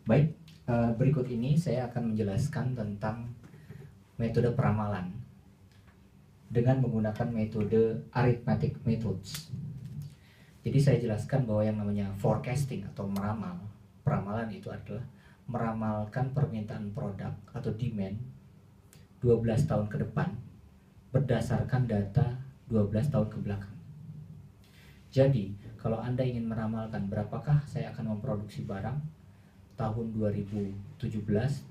Baik, berikut ini saya akan menjelaskan tentang metode peramalan dengan menggunakan metode arithmetic methods. Jadi saya jelaskan bahwa yang namanya forecasting atau peramalan itu adalah meramalkan permintaan produk atau demand 12 tahun ke depan berdasarkan data 12 tahun ke belakang. Jadi, kalau Anda ingin meramalkan berapakah saya akan memproduksi barang tahun 2017,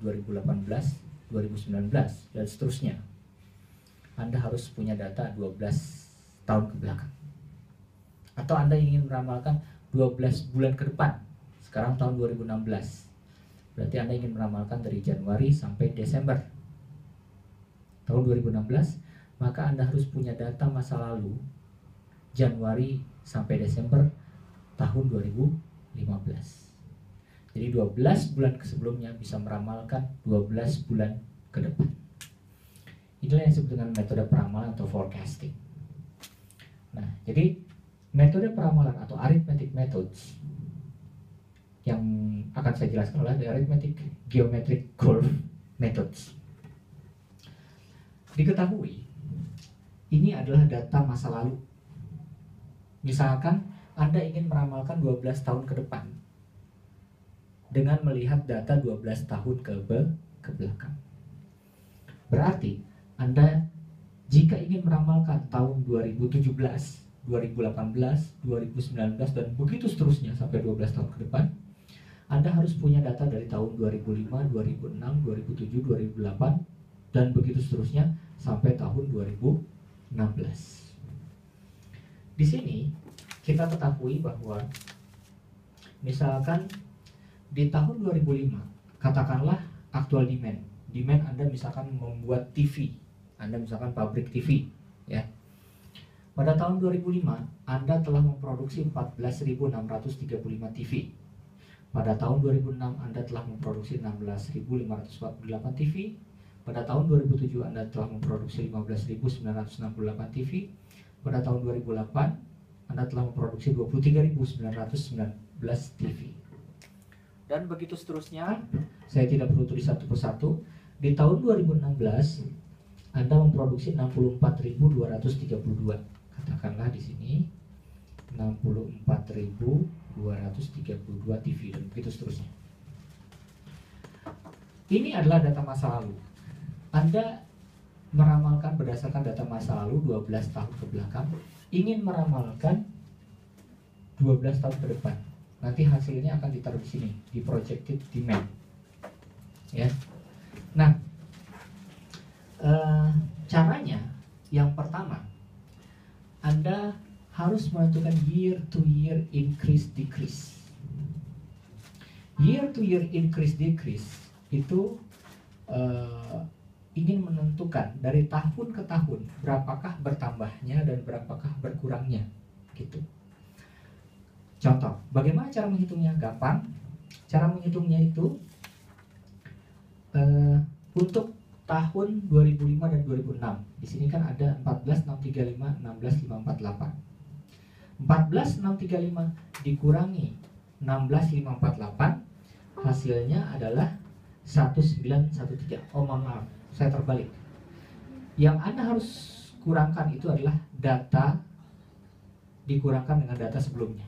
2018, 2019, dan seterusnya, Anda harus punya data 12 tahun ke belakang. Atau Anda ingin meramalkan 12 bulan ke depan, sekarang tahun 2016, berarti Anda ingin meramalkan dari Januari sampai Desember tahun 2016, maka Anda harus punya data masa lalu Januari sampai Desember tahun 2015. Jadi 12 bulan sebelumnya bisa meramalkan 12 bulan ke depan. Inilah yang disebut dengan metode peramalan atau forecasting. Nah, jadi metode peramalan atau arithmetic methods yang akan saya jelaskan adalah arithmetic geometric curve methods. Diketahui, ini adalah data masa lalu. Misalkan Anda ingin meramalkan 12 tahun ke depan dengan melihat data 12 tahun ke belakang. Berarti Anda jika ingin meramalkan tahun 2017, 2018, 2019 dan begitu seterusnya sampai 12 tahun ke depan, Anda harus punya data dari tahun 2005, 2006, 2007, 2008 dan begitu seterusnya sampai tahun 2016. Di sini kita ketahui bahwa misalkan di tahun 2005, katakanlah aktual demand Anda misalkan membuat TV, Anda misalkan pabrik TV, ya. Pada tahun 2005, Anda telah memproduksi 14.635 TV. Pada tahun 2006, Anda telah memproduksi 16.548 TV. Pada tahun 2007, Anda telah memproduksi 15.968 TV. Pada tahun 2008, Anda telah memproduksi 23.919 TV. Dan begitu seterusnya, saya tidak perlu tulis satu persatu. Di tahun 2016, Anda memproduksi 64.232. Katakanlah di sini 64.232 TV dan begitu seterusnya. Ini adalah data masa lalu. Anda meramalkan berdasarkan data masa lalu 12 tahun ke belakang, ingin meramalkan 12 tahun ke depan. Nanti hasilnya akan ditaruh di sini, di projected demand. Ya. Nah, caranya yang pertama, Anda harus menentukan year to year increase decrease. Year to year increase decrease itu ingin menentukan dari tahun ke tahun berapakah bertambahnya dan berapakah berkurangnya, gitu. Contoh, bagaimana cara menghitungnya? Gampang. Cara menghitungnya itu untuk tahun 2005 dan 2006. Di sini kan ada 14.635, 16.548. 14.635 dikurangi 16.548, hasilnya adalah 1913. Oh, maaf, saya terbalik. Yang Anda harus kurangkan itu adalah data dikurangkan dengan data sebelumnya.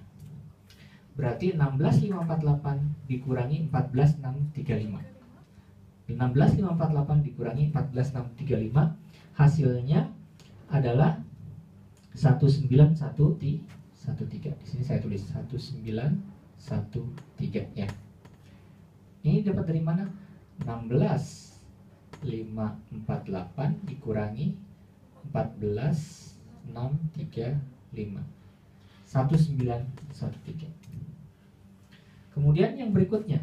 Berarti 16.548 dikurangi 14.635. 16.548 dikurangi 14.635, hasilnya adalah 1913. Di sini saya tulis 1913 ya. Ini dapat dari mana? 16.548 dikurangi 14.635. 1913. Kemudian yang berikutnya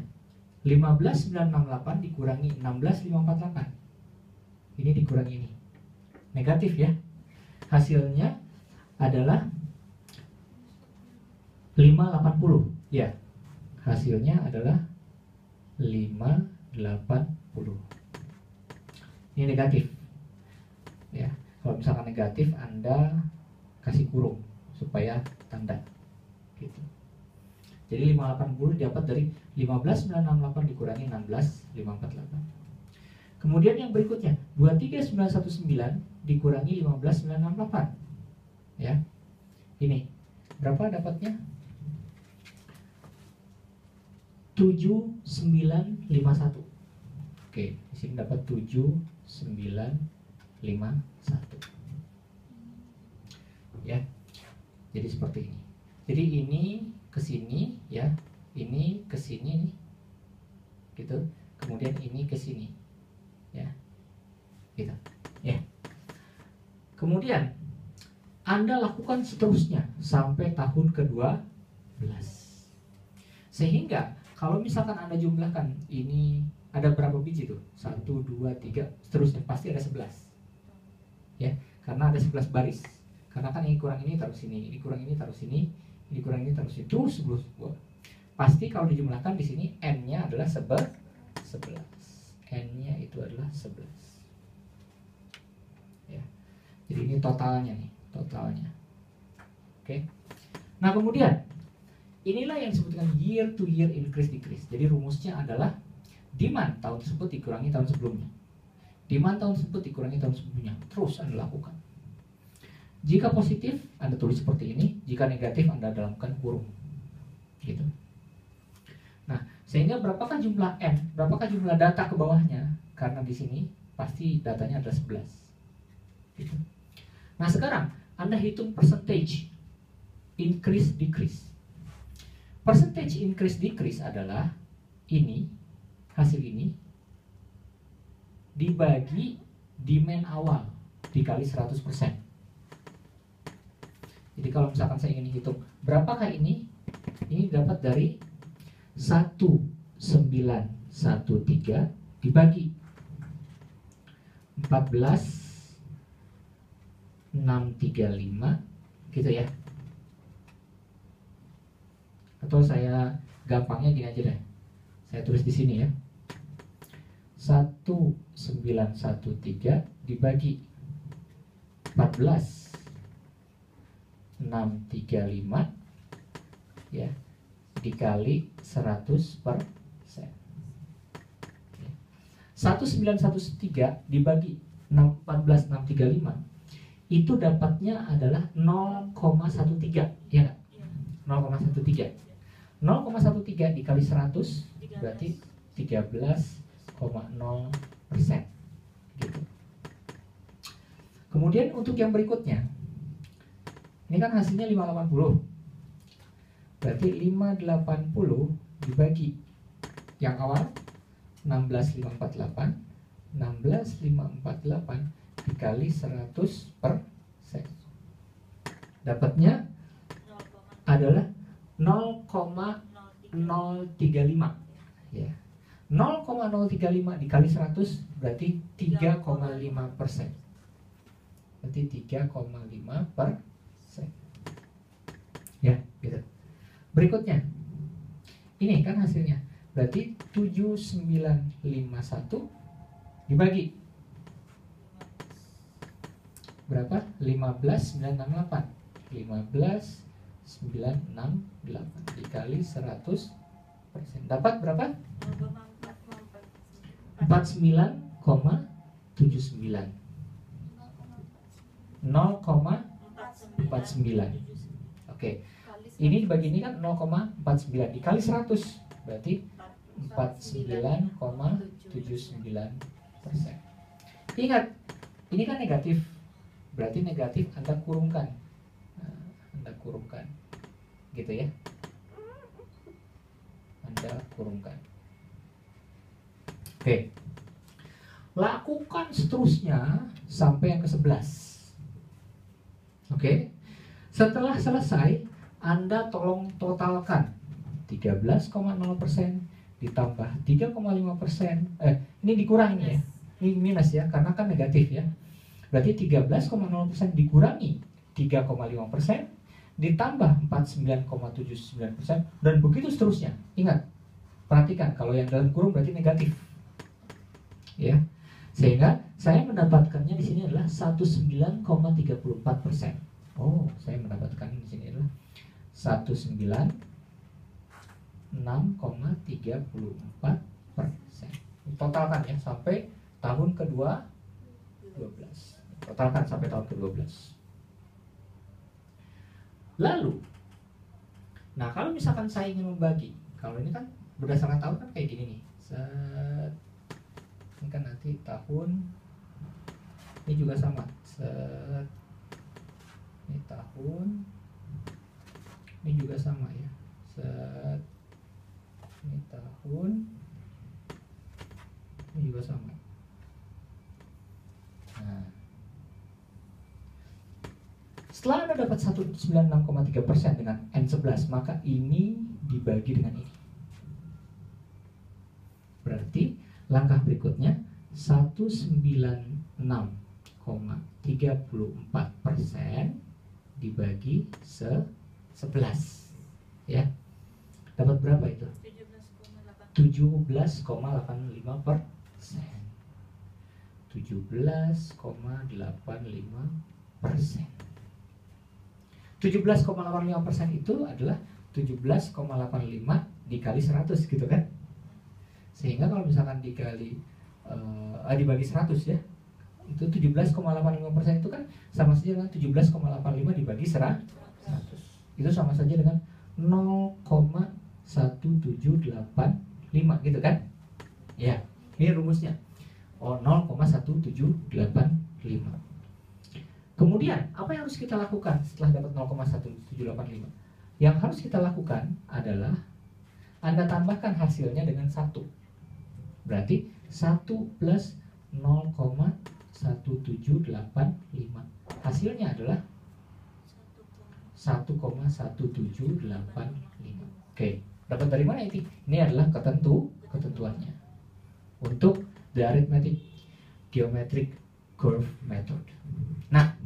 15.968 dikurangi 16.548. Ini dikurangi ini. Negatif ya. Hasilnya adalah 580. Ya. Hasilnya adalah 580. Ini negatif. Ya. Kalau misalkan negatif, Anda kasih kurung supaya tanda gitu. Jadi 580 dapat dari 15.968 dikurangi 16.548. Kemudian yang berikutnya 23919 dikurangi 15.968. Ya. Ini berapa dapatnya? 7951. Oke, di sini dapat 7951. Ya. Jadi seperti ini. Jadi ini ke sini ya, ini ke sini nih. Gitu. Kemudian ini ke sini. Ya. Gitu. Ya. Kemudian Anda lakukan seterusnya sampai tahun ke-12. Sehingga kalau misalkan Anda jumlahkan ini ada berapa biji tuh? 1, 2, 3 seterusnya pasti ada 11. Ya, karena ada 11 baris. Karena kan ini kurang ini taruh sini, ini kurang ini taruh sini, ini kurang ini taruh sini, terus pasti kalau dijumlahkan di sini n-nya adalah 11. N-nya itu adalah 11. Ya. Jadi ini totalnya nih, totalnya. Oke. Nah, kemudian inilah yang disebut dengan year to year increase decrease. Jadi rumusnya adalah demand tahun tersebut dikurangi tahun sebelumnya. Demand tahun tersebut dikurangi tahun sebelumnya. Terus Anda lakukan. Jika positif, Anda tulis seperti ini. Jika negatif, Anda dalamkan kurung. Gitu. Nah, sehingga berapakah jumlah N? Berapakah jumlah data ke bawahnya? Karena di sini pasti datanya adalah 11. Gitu. Nah, sekarang Anda hitung percentage increase decrease. Percentage increase decrease adalah ini, hasil ini dibagi demand awal dikali 100%. Jadi kalau misalkan saya ingin hitung berapakah ini dapat dari 1913 dibagi 14.635 gitu ya. Atau saya gampangnya gini aja deh. Saya tulis di sini ya. 1913 dibagi 14.635 ya dikali 100%. 1913 dibagi 14.635 itu dapatnya adalah 0,13 ya nggak? 0,13 dikali 100 berarti 13,0%. Gitu. Kemudian untuk yang berikutnya, ini kan hasilnya 580. Berarti 580 dibagi yang awal 16.548 dikali 100%. Dapatnya adalah 0,035 ya. 0,035 dikali 100 berarti 3,5%. Berarti 3,5%. Ya, gitu. Berikutnya. Ini kan hasilnya. Berarti 7951 dibagi berapa? 15.968. 15.968 dikali 100% dapat berapa? 49,79. 0,49. Oke. Ini dibagi ini kan 0,49 dikali 100 berarti 49,79%. Ingat, ini kan negatif. Berarti negatif Anda kurungkan. Anda kurungkan. Gitu ya. Anda kurungkan. Oke. Lakukan seterusnya sampai yang ke-11. Oke. Setelah selesai, Anda tolong totalkan 13,0% ditambah 3,5%. Ini dikurangi ya. Ini minus ya, karena kan negatif ya. Berarti 13,0% dikurangi 3,5% ditambah 49,79% dan begitu seterusnya. Ingat, perhatikan kalau yang dalam kurung berarti negatif. Ya. Sehingga saya mendapatkannya di sini adalah 19,34%. Oh, saya mendapatkan di sini adalah 19,34%. 6,34%. Totalkan ya sampai tahun ke-12. Totalkan sampai tahun ke-12. Lalu, nah kalau misalkan saya ingin membagi, kalau ini kan berdasarkan tahun kan kayak gini nih. Ini kan nanti tahun, ini juga sama. Ini tahun, ini juga sama ya. Ini tahun, ini juga sama. Nah, setelah Anda dapat 196,3% dengan N11, maka ini dibagi dengan ini. Berarti langkah berikutnya 196,34% dibagi 11. Ya. Dapat berapa itu? 17,85%. 17,85%. 17,85% itu adalah 17,85 dikali 100 gitu kan. Sehingga kalau misalkan dibagi 100 ya, itu 17,85% itu kan sama saja dengan 17,85 dibagi 100. Itu sama saja dengan 0,1785 gitu kan. Ya, ini rumusnya. 0,1785. Kemudian, apa yang harus kita lakukan setelah dapat 0,1785? Yang harus kita lakukan adalah Anda tambahkan hasilnya dengan 1. Berarti 1 plus 0,1785. Hasilnya adalah 1,1785. Oke, dapat dari mana ini? Ini adalah ketentuannya untuk the arithmetic geometric curve method. Nah,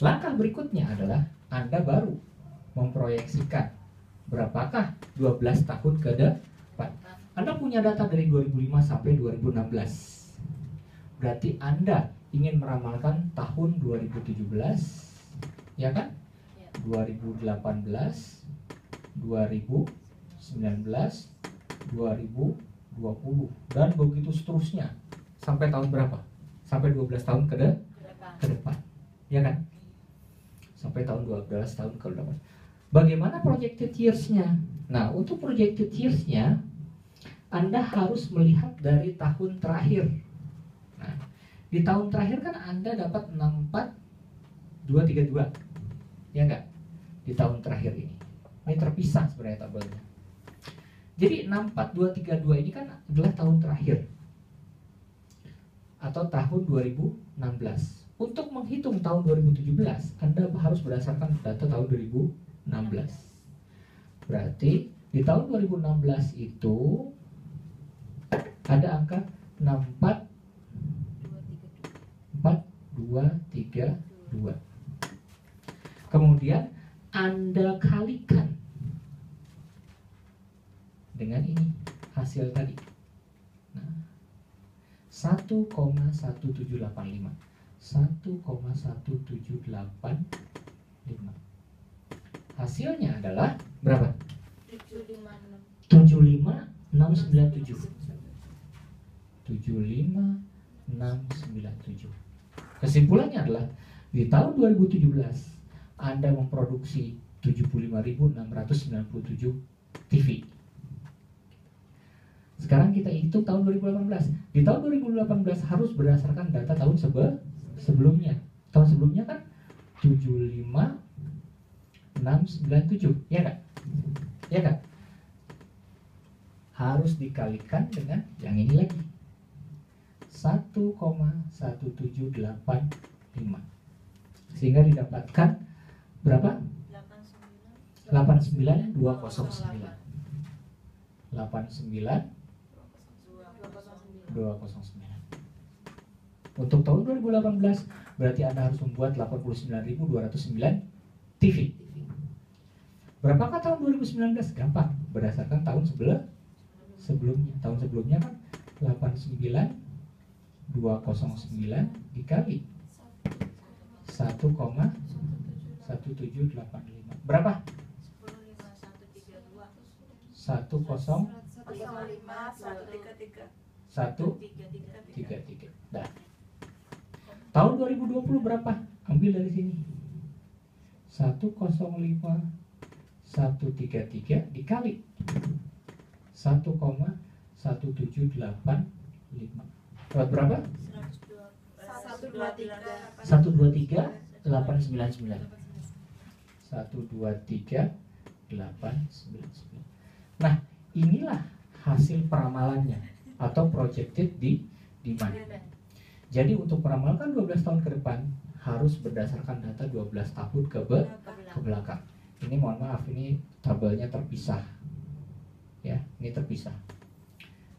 langkah berikutnya adalah Anda baru memproyeksikan berapakah 12 tahun ke depan. Anda punya data dari 2005 sampai 2016. Berarti Anda ingin meramalkan tahun 2017, ya kan? 2018, 2019, 2020 dan begitu seterusnya sampai tahun berapa? Sampai 12 tahun ke depan. Ya kan? Sampai tahun 12 tahun ke depan. Bagaimana projected years-nya? Nah, untuk projected years-nya Anda harus melihat dari tahun terakhir. Nah, di tahun terakhir kan Anda dapat 64232. Ya enggak? Di tahun terakhir ini. Ini terpisah sebenarnya tabelnya. Jadi 64232 ini kan adalah tahun terakhir atau tahun 2016. Untuk menghitung tahun 2017, Anda harus berdasarkan data tahun 2016. Berarti di tahun 2016 itu ada angka 64232. Kemudian Anda kalikan dengan ini hasil tadi. Nah, 1,1785. 1,1785. Hasilnya adalah berapa? 75697. 75697. Kesimpulannya adalah di tahun 2017 Anda memproduksi 75.697 TV. Sekarang kita hitung tahun 2018. Di tahun 2018 harus berdasarkan data tahun sebelumnya. Tahun sebelumnya kan 75697, ya kan? Ya kan? Harus dikalikan dengan yang ini lagi. 1,1785. Sehingga didapatkan berapa? 89209. 89209. Untuk tahun 2018 berarti Anda harus membuat 89.209 TV. Berapakah tahun 2019? Gampang, berdasarkan tahun sebelumnya. Tahun sebelumnya kan 89.209 dikali 1,1785. Berapa? 1,133. Nah, tahun 2020 berapa? Ambil dari sini. 1,0133 dikali 1,1785. Dapat berapa? 123,899. 123,899. Nah, inilah hasil peramalannya atau projected demand. Jadi untuk meramalkan 12 tahun ke depan harus berdasarkan data 12 tahun ke belakang. Ini mohon maaf, ini tabelnya terpisah. Ya, ini terpisah.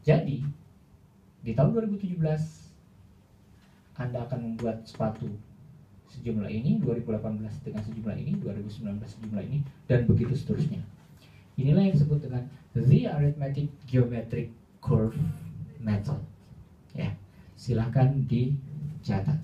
Jadi di tahun 2017 Anda akan membuat sepatu sejumlah ini, 2018 dengan sejumlah ini, 2019 sejumlah ini, dan begitu seterusnya. Inilah yang disebut dengan the arithmetic geometric curve method. Ya, silakan dicatat.